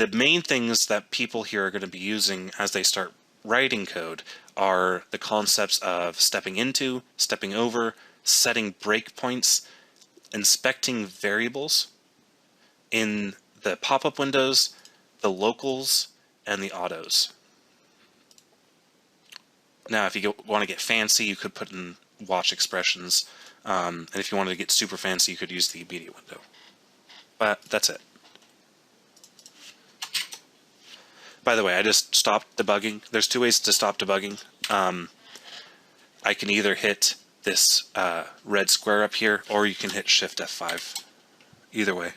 the main things that people here are going to be using as they start writing code are the concepts of stepping into, stepping over, setting breakpoints, inspecting variables in the pop-up windows, the locals, and the autos. Now, if you want to get fancy, you could put in watch expressions, and if you wanted to get super fancy, you could use the media window. But that's it. By the way, I just stopped debugging. There's two ways to stop debugging. I can either hit this red square up here, or you can hit Shift F5. Either way.